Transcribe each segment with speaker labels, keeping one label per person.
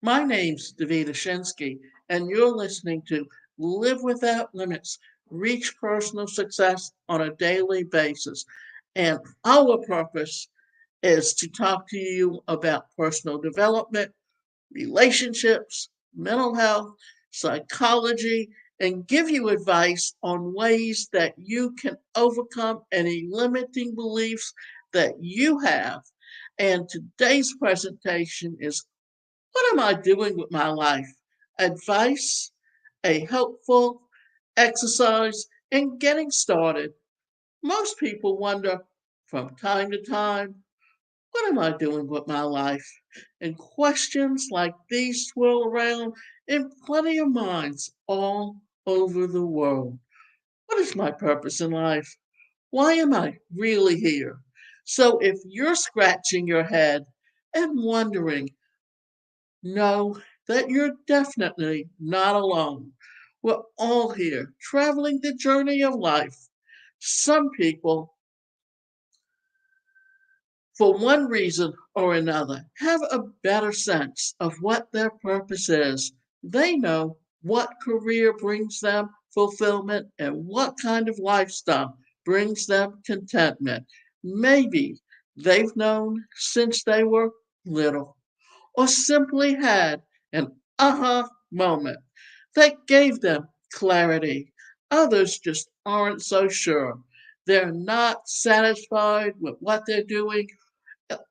Speaker 1: My name's Davida Shinsky, and you're listening to Live Without Limits, Reach Personal Success on a Daily Basis. And our purpose is to talk to you about personal development, relationships, mental health, psychology, and give you advice on ways that you can overcome any limiting beliefs that you have. And today's presentation is, what am I doing with my life? Advice, a helpful exercise, and getting started. Most people wonder from time to time, what am I doing with my life? And questions like these swirl around in plenty of minds all over the world. What is my purpose in life? Why am I really here? So if you're scratching your head and wondering, know that you're definitely not alone. We're all here traveling the journey of life. Some people, for one reason or another, have a better sense of what their purpose is. They know what career brings them fulfillment and what kind of lifestyle brings them contentment. Maybe they've known since they were little, or simply had an aha moment that gave them clarity. Others just aren't so sure. They're not satisfied with what they're doing,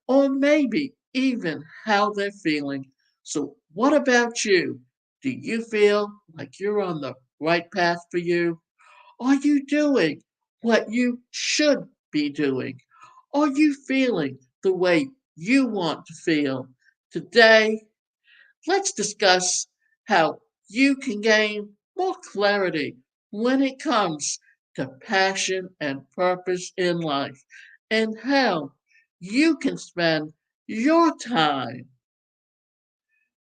Speaker 1: or maybe even how they're feeling. So, what about you? Do you feel like you're on the right path for you? Are you doing what you should be doing? Are you feeling the way you want to feel? Today, let's discuss how you can gain more clarity when it comes to passion and purpose in life, and how you can spend your time.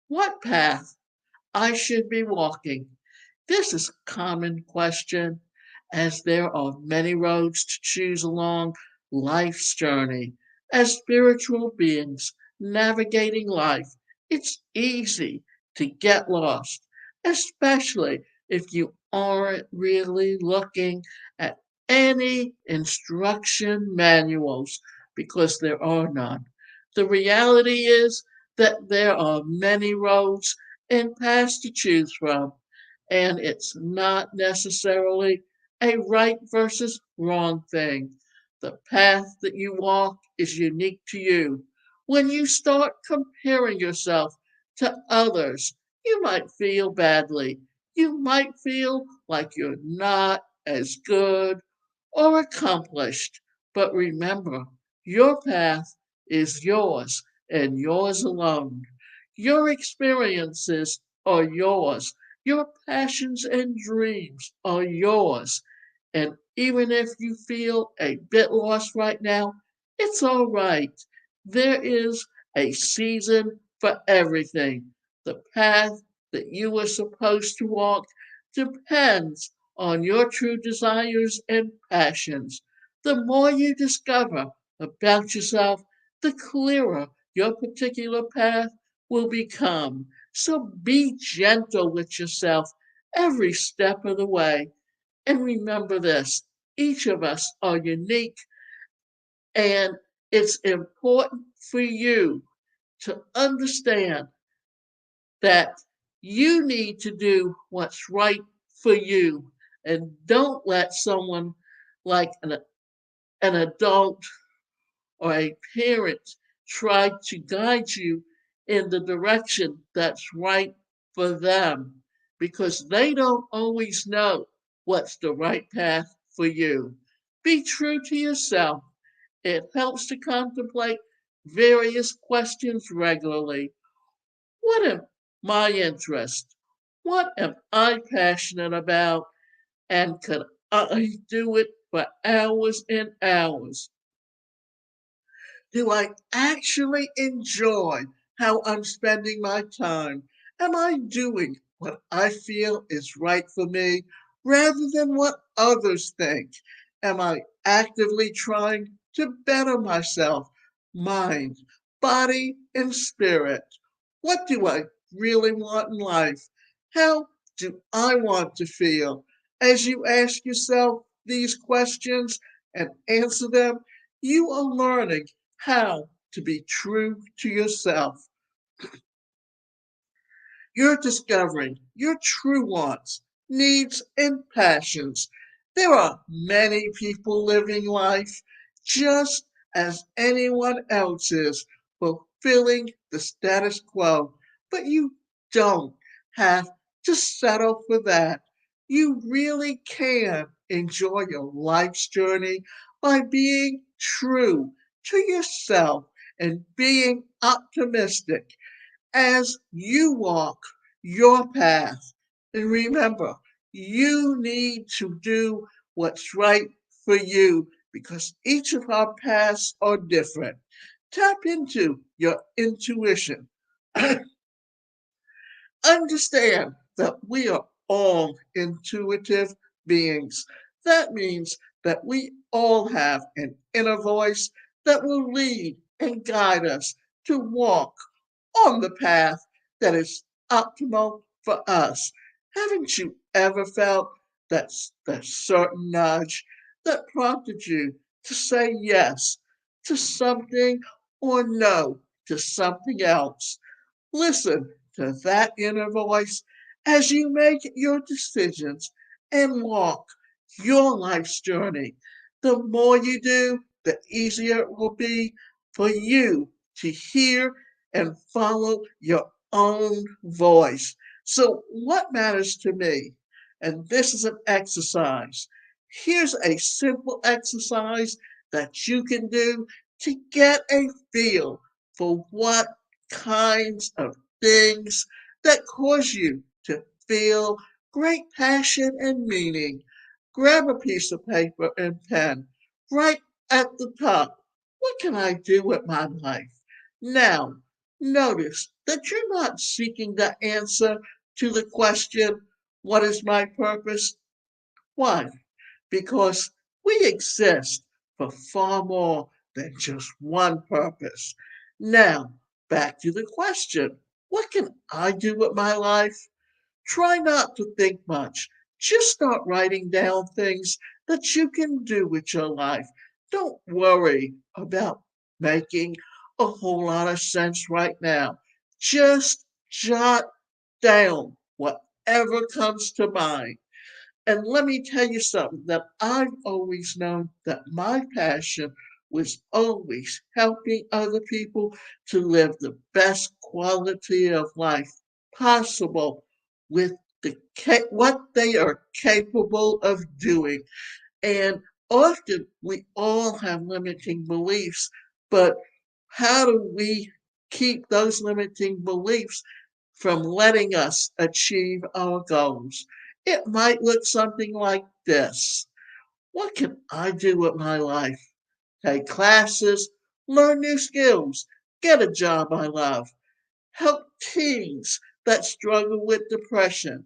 Speaker 1: What path I should be walking? This is a common question, as there are many roads to choose along life's journey. As spiritual beings navigating life, it's easy to get lost, especially if you aren't really looking at any instruction manuals, because there are none. The reality is that there are many roads and paths to choose from, and it's not necessarily a right versus wrong thing. The path that you walk is unique to you. When you start comparing yourself to others, you might feel badly. You might feel like you're not as good or accomplished. But remember, your path is yours and yours alone. Your experiences are yours. Your passions and dreams are yours. And even if you feel a bit lost right now, it's all right. There is a season for everything. The path that you are supposed to walk depends on your true desires and passions. The more you discover about yourself, the clearer your particular path will become. So be gentle with yourself every step of the way. And remember this, each of us are unique, and it's important for you to understand that you need to do what's right for you, and don't let someone like an adult or a parent try to guide you in the direction that's right for them, because they don't always know what's the right path for you. Be true to yourself. It helps to contemplate various questions regularly. What am my interest? What am I passionate about? And could I do it for hours and hours? Do I actually enjoy how I'm spending my time? Am I doing what I feel is right for me rather than what others think? Am I actively trying to better myself, mind, body, and spirit? What do I really want in life? How do I want to feel? As you ask yourself these questions and answer them, you are learning how to be true to yourself. You're discovering your true wants, needs, and passions. There are many people living life just as anyone else is, fulfilling the status quo. But you don't have to settle for that. You really can enjoy your life's journey by being true to yourself and being optimistic as you walk your path. And remember, you need to do what's right for you because each of our paths are different. Tap into your intuition. Understand that we are all intuitive beings. That means that we all have an inner voice that will lead and guide us to walk on the path that is optimal for us. Haven't you ever felt that certain nudge that prompted you to say yes to something or no to something else? Listen to that inner voice as you make your decisions and walk your life's journey. The more you do, the easier it will be for you to hear and follow your own voice. So, what matters to me? And this is an exercise. Here's a simple exercise that you can do to get a feel for what kinds of things that cause you to feel great passion and meaning. Grab a piece of paper and pen. Right at the top, what can I do with my life? Now, notice that you're not seeking the answer to the question, what is my purpose? Why? Because we exist for far more than just one purpose. Now, back to the question, what can I do with my life? Try not to think much. Just start writing down things that you can do with your life. Don't worry about making a whole lot of sense right now. Just jot down whatever comes to mind. And let me tell you something that I've always known that my passion was always helping other people to live the best quality of life possible with what they are capable of doing. And often we all have limiting beliefs, but how do we keep those limiting beliefs from letting us achieve our goals? It might look something like this. What can I do with my life? Take classes, learn new skills, get a job I love, help teens that struggle with depression,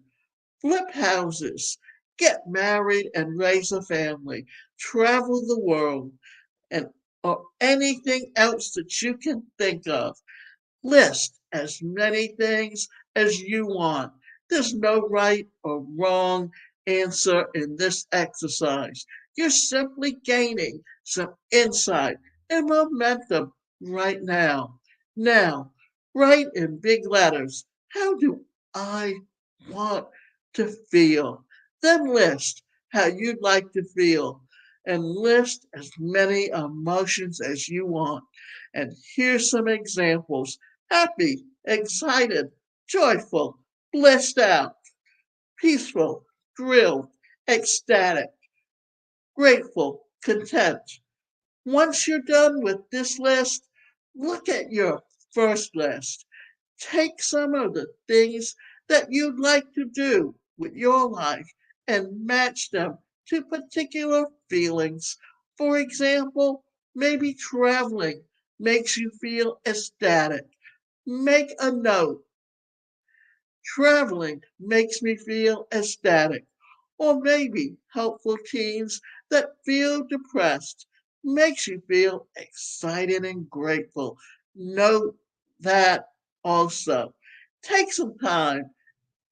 Speaker 1: flip houses, get married and raise a family, travel the world, and or anything else that you can think of. List as many things as you want. There's no right or wrong answer in this exercise. You're simply gaining some insight and momentum right now. Now, write in big letters, how do I want to feel? Then list how you'd like to feel and list as many emotions as you want. And here's some examples: happy, excited, joyful, blissed out, peaceful, thrilled, ecstatic, grateful, content. Once you're done with this list, look at your first list. Take some of the things that you'd like to do with your life and match them to particular feelings. For example, maybe traveling makes you feel ecstatic. Make a note. Traveling makes me feel ecstatic. Or maybe helpful teens that feel depressed makes you feel excited and grateful. Note that also. Take some time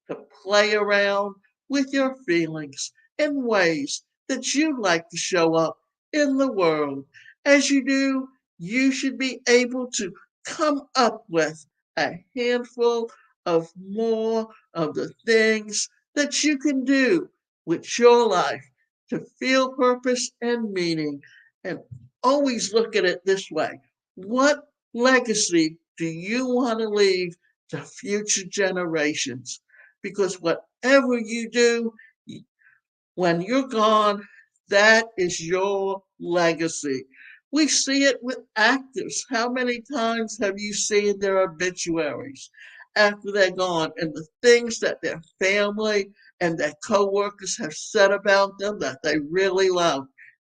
Speaker 1: to play around with your feelings in ways that you'd like to show up in the world. As you do, you should be able to come up with a handful of more of the things that you can do with your life to feel purpose and meaning. And always look at it this way: what legacy do you want to leave to future generations? Because whatever you do, when you're gone, that is your legacy. We see it with actors. How many times have you seen their obituaries after they're gone and the things that their family and their coworkers have said about them that they really love?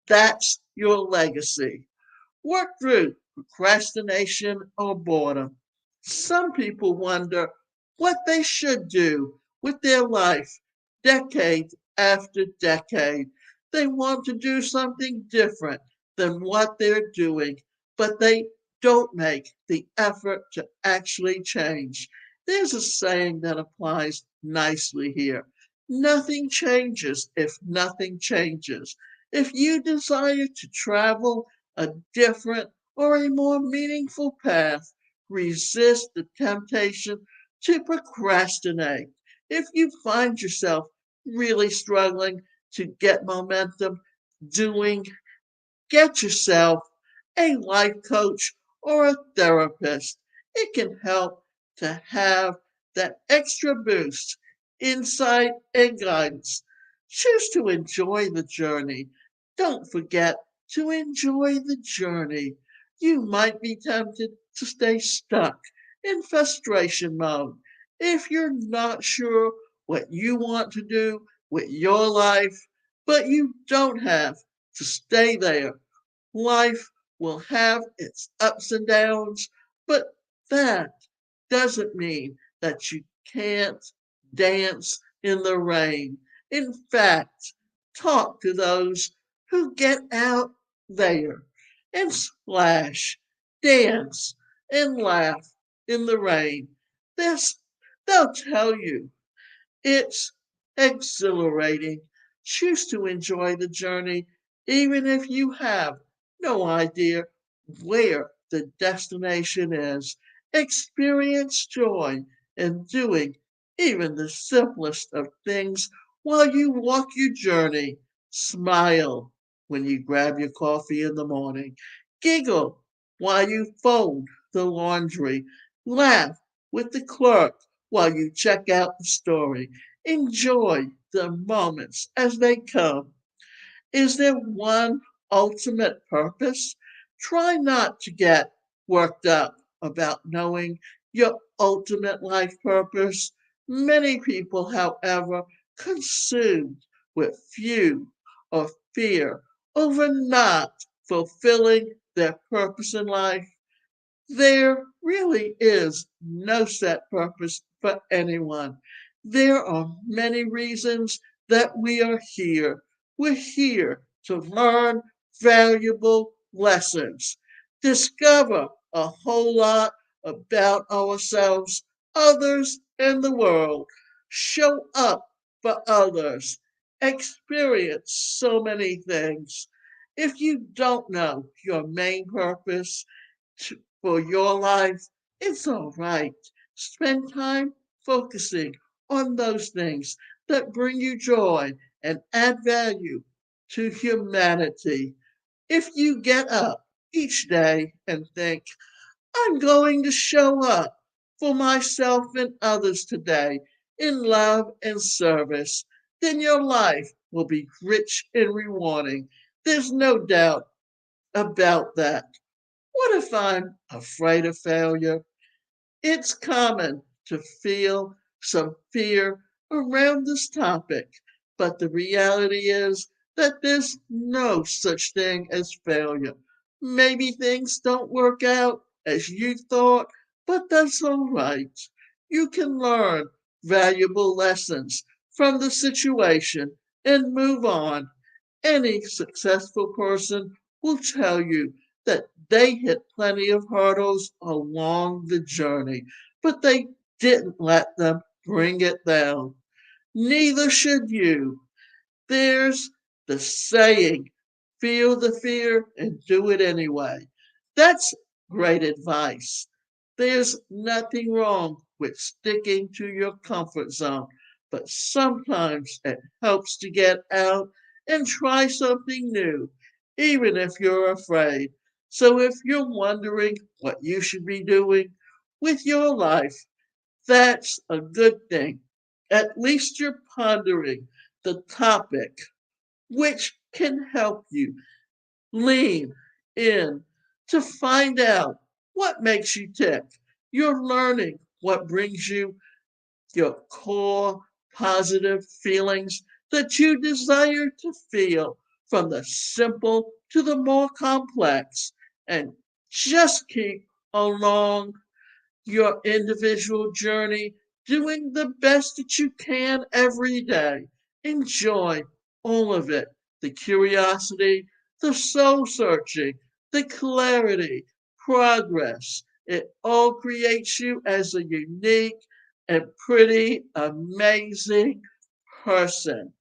Speaker 1: That's your legacy. Work through procrastination or boredom. Some people wonder what they should do with their life decade after decade. They want to do something different than what they're doing, but they don't make the effort to actually change. There's a saying that applies nicely here: nothing changes if nothing changes. If you desire to travel a different or a more meaningful path, resist the temptation to procrastinate. If you find yourself really struggling to get momentum doing, get yourself a life coach or a therapist. It can help to have that extra boost, insight, and guidance. Choose to enjoy the journey. Don't forget to enjoy the journey. You might be tempted to stay stuck in frustration mode if you're not sure what you want to do with your life, but you don't have to stay there. Life will have its ups and downs, but that doesn't mean that you can't dance in the rain. In fact, talk to those who get out there and splash, dance, and laugh in the rain. This, they'll tell you it's exhilarating. Choose to enjoy the journey, even if you have no idea where the destination is. Experience joy in doing even the simplest of things while you walk your journey. Smile when you grab your coffee in the morning. Giggle while you fold the laundry. Laugh with the clerk while you check out the story. Enjoy the moments as they come. Is there one ultimate purpose? Try not to get worked up about knowing your ultimate life purpose. Many people, however, consumed with few or fear over not fulfilling their purpose in life. There really is no set purpose for anyone. There are many reasons that we are here. We're here to learn valuable lessons, discover a whole lot about ourselves, others, and the world, show up for others, experience so many things. If you don't know your main purpose, for your life, it's all right. Spend time focusing on those things that bring you joy and add value to humanity. If you get up each day and think, I'm going to show up for myself and others today in love and service, then your life will be rich and rewarding. There's no doubt about that. What if I'm afraid of failure? It's common to feel some fear around this topic, but the reality is that there's no such thing as failure. Maybe things don't work out as you thought, but that's all right. You can learn valuable lessons from the situation and move on. Any successful person will tell you that they hit plenty of hurdles along the journey, but they didn't let them bring it down. Neither should you. There's the saying, feel the fear and do it anyway. That's great advice. There's nothing wrong with sticking to your comfort zone, but sometimes it helps to get out and try something new, even if you're afraid. So if you're wondering what you should be doing with your life, that's a good thing. At least you're pondering the topic, which can help you lean in to find out what makes you tick. You're learning what brings you your core positive feelings that you desire to feel, from the simple to the more complex, and just keep along your individual journey, doing the best that you can every day. Enjoy all of it, the curiosity, the soul searching, the clarity, progress. It all creates you as a unique and pretty amazing person.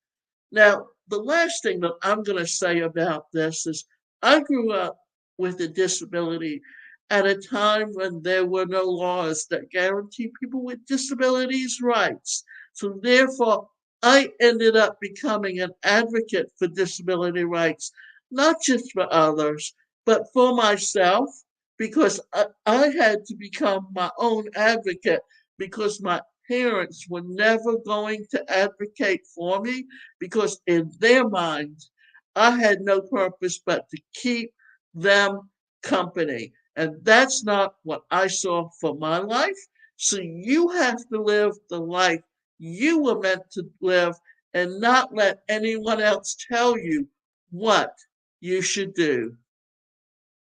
Speaker 1: Now, the last thing that I'm going to say about this is I grew up with a disability at a time when there were no laws that guarantee people with disabilities rights. So, therefore, I ended up becoming an advocate for disability rights, not just for others, but for myself, because I had to become my own advocate because my parents were never going to advocate for me because in their minds, I had no purpose but to keep them company. And that's not what I saw for my life. So you have to live the life you were meant to live and not let anyone else tell you what you should do.